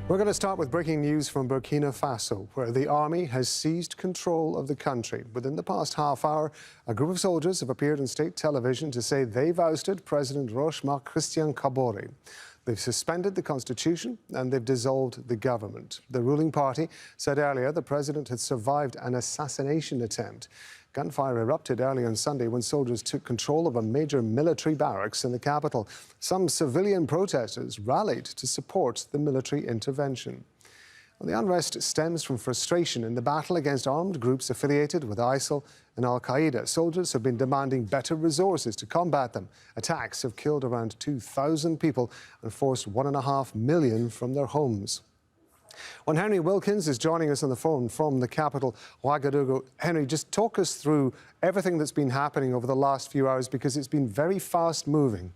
We're going to start with breaking news from Burkina Faso, where the army has seized control of the country. Within the past half hour, a group of soldiers have appeared on state television to say they've ousted President Roch Marc Kaboré. They've suspended the constitution and they've dissolved the government. The ruling party said earlier the president had survived an assassination attempt. Gunfire erupted early on Sunday when soldiers took control of a major military barracks in the capital. Some civilian protesters rallied to support the military intervention. The unrest stems from frustration in the battle against armed groups affiliated with ISIL and Al-Qaeda. Soldiers have been demanding better resources to combat them. Attacks have killed around 2,000 people and forced 1.5 million from their homes. Well, Henry Wilkins is joining us on the phone from the capital, Ouagadougou. Henry, just talk us through everything that's been happening over the last few hours, because it's been very fast-moving.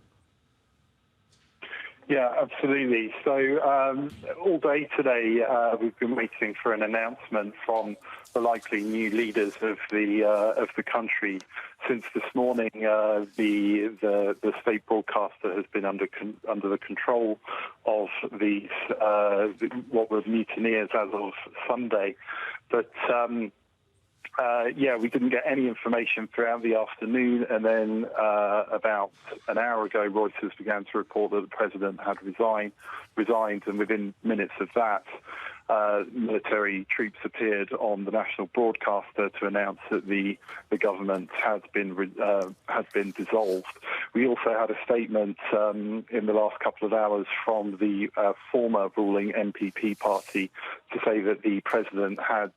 Yeah, absolutely. So all day today, we've been waiting for an announcement from the likely new leaders of the country. Since this morning, the state broadcaster has been under the control of these what were mutineers as of Sunday, but. We didn't get any information throughout the afternoon, and then about an hour ago, Reuters began to report that the president had resigned, and within minutes of that, military troops appeared on the national broadcaster to announce that the government has been dissolved. We also had a statement in the last couple of hours from the former ruling MPP party to say that the president had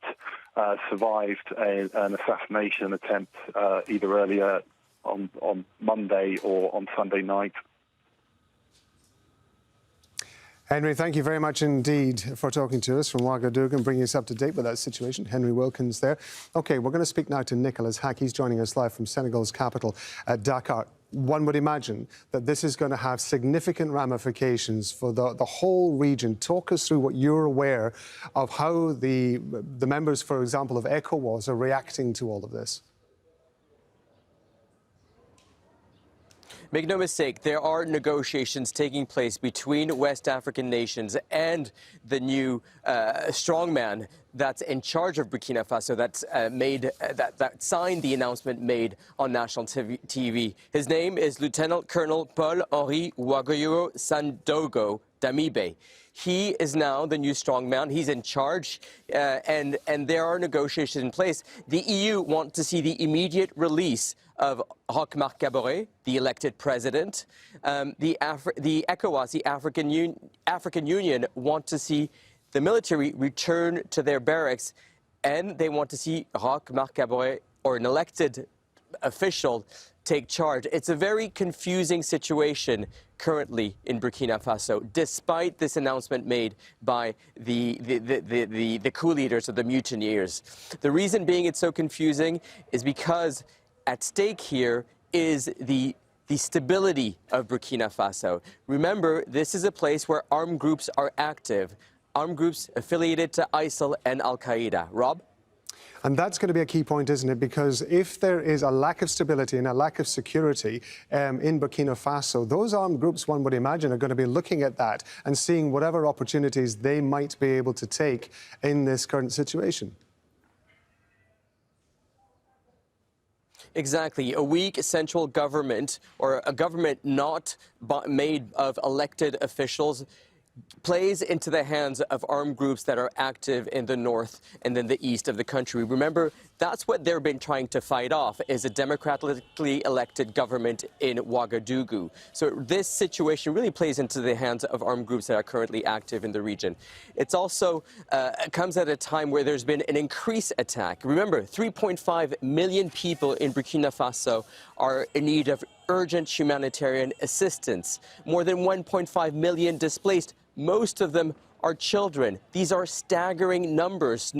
survived an assassination attempt either earlier on Monday or on Sunday night. Henry, thank you very much indeed for talking to us from Ouagadougou and bringing us up to date with that situation. Henry Wilkins there. OK, we're going to speak now to Nicholas Hack. He's joining us live from Senegal's capital at Dakar. One would imagine that this is going to have significant ramifications for the whole region. Talk us through what you're aware of how the members, for example, of ECOWAS are reacting to all of this. Make no mistake, there are negotiations taking place between West African nations and the new strongman that's in charge of Burkina Faso, that signed the announcement made on national TV. His name is Lieutenant Colonel Paul-Henri Ouagadougou Sandogo Damibe. He is now the new strongman. He's in charge, and there are negotiations in place. The EU want to see the immediate release of Roch Marc Kaboré, the elected president. The ECOWAS, the African Union, want to see the military return to their barracks, and they want to see Roch Marc Kaboré, or an elected official, take charge. It's a very confusing situation currently in Burkina Faso, despite this announcement made by the coup leaders or the mutineers. The reason being it's so confusing is because at stake here is the stability of Burkina Faso. Remember, this is a place where armed groups are active, armed groups affiliated to ISIL and Al-Qaeda. Rob? And that's going to be a key point, isn't it? Because if there is a lack of stability and a lack of security in Burkina Faso, those armed groups, one would imagine, are going to be looking at that and seeing whatever opportunities they might be able to take in this current situation. Exactly. A weak central government, or a government not made of elected officials, plays into the hands of armed groups that are active in the north and then the east of the country. Remember, that's what they've been trying to fight off, is a democratically elected government in Ouagadougou. So this situation really plays into the hands of armed groups that are currently active in the region. It's also comes at a time where there's been an increased attack. Remember, 3.5 million people in Burkina Faso are in need of urgent humanitarian assistance. More than 1.5 million displaced. Most of them are children. These are staggering numbers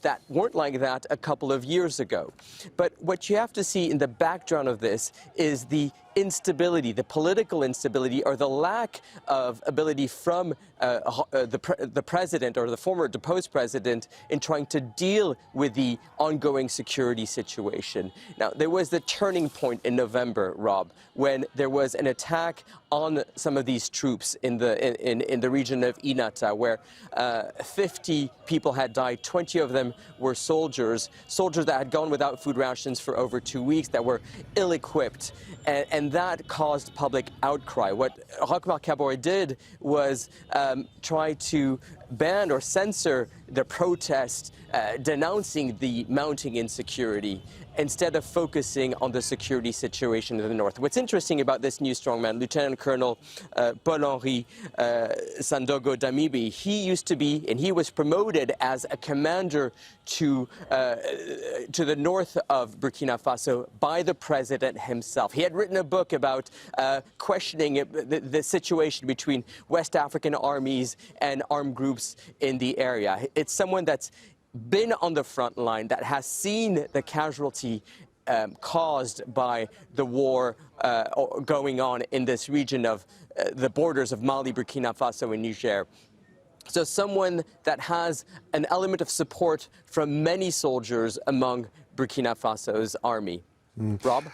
that weren't like that a couple of years ago. But what you have to see in the background of this is the instability, the political instability, or the lack of ability from the president or the former deposed president in trying to deal with the ongoing security situation. Now, there was the turning point in November, Rob, when there was an attack on some of these troops in the region of Inata, where 50 people had died. 20 of them were soldiers that had gone without food rations for over 2 weeks, that were ill-equipped, and that caused public outcry. What Roch Marc Kaboré did was try to ban or censor the protest denouncing the mounting insecurity, instead of focusing on the security situation in the north. What's interesting about this new strongman, Lieutenant Colonel Paul-Henri Sandogo Damibi, he used to be, and he was promoted as a commander to the north of Burkina Faso by the president himself. He had written a book about questioning the situation between West African armies and armed groups in the area. It's someone that's been on the front line, that has seen the casualty caused by the war going on in this region of the borders of Mali, Burkina Faso, and Niger. So someone that has an element of support from many soldiers among Burkina Faso's army. Rob?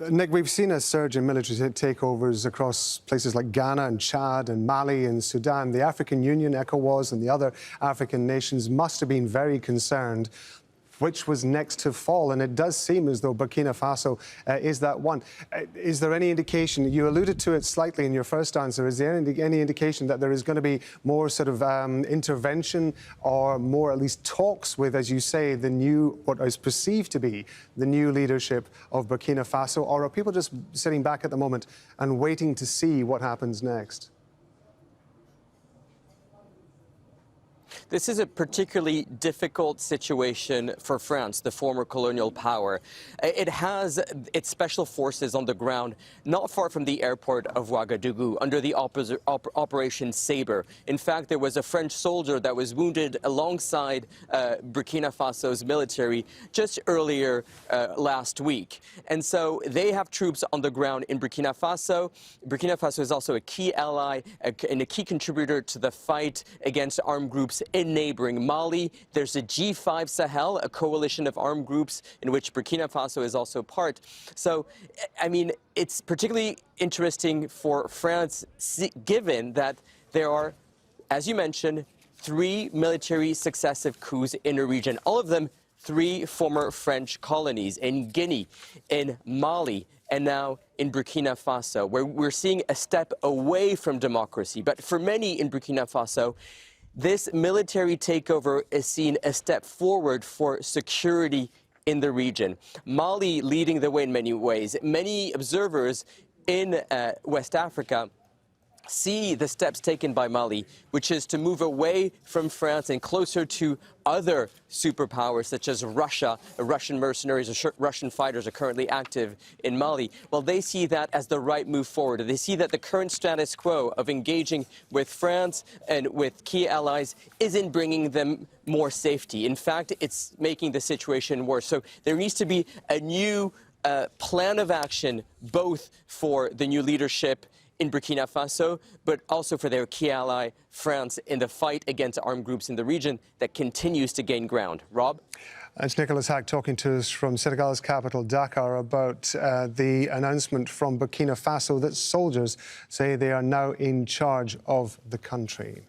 Nick, we've seen a surge in military takeovers across places like Ghana and Chad and Mali and Sudan. The African Union, ECOWAS, and the other African nations must have been very concerned which was next to fall, and it does seem as though Burkina Faso is that one. Is there any indication, you alluded to it slightly in your first answer, is there any indication that there is going to be more sort of intervention or more at least talks with, as you say, the new, what is perceived to be the new leadership of Burkina Faso, or are people just sitting back at the moment and waiting to see what happens next? This is a particularly difficult situation for France, the former colonial power. It has its special forces on the ground not far from the airport of Ouagadougou under the Operation Sabre. In fact, there was a French soldier that was wounded alongside Burkina Faso's military just earlier last week. And so they have troops on the ground in Burkina Faso. Burkina Faso is also a key ally and a key contributor to the fight against armed groups in neighboring Mali. There's a G5 Sahel, a coalition of armed groups in which Burkina Faso is also part. So, I mean, it's particularly interesting for France, given that there are, as you mentioned, 3 military successive coups in a region, all of them 3 former French colonies in Guinea, in Mali, and now in Burkina Faso, where we're seeing a step away from democracy. But for many in Burkina Faso, this military takeover is seen a step forward for security in the region. Mali leading the way in many ways. Many observers in West Africa see the steps taken by Mali, which is to move away from France and closer to other superpowers such as Russia. Russian mercenaries or Russian fighters are currently active in Mali. Well, they see that as the right move forward. They see that the current status quo of engaging with France and with key allies isn't bringing them more safety. In fact, it's making the situation worse. So there needs to be a new plan of action, both for the new leadership in Burkina Faso, but also for their key ally, France, in the fight against armed groups in the region that continues to gain ground. Rob? It's Nicholas Hack talking to us from Senegal's capital, Dakar, about the announcement from Burkina Faso that soldiers say they are now in charge of the country.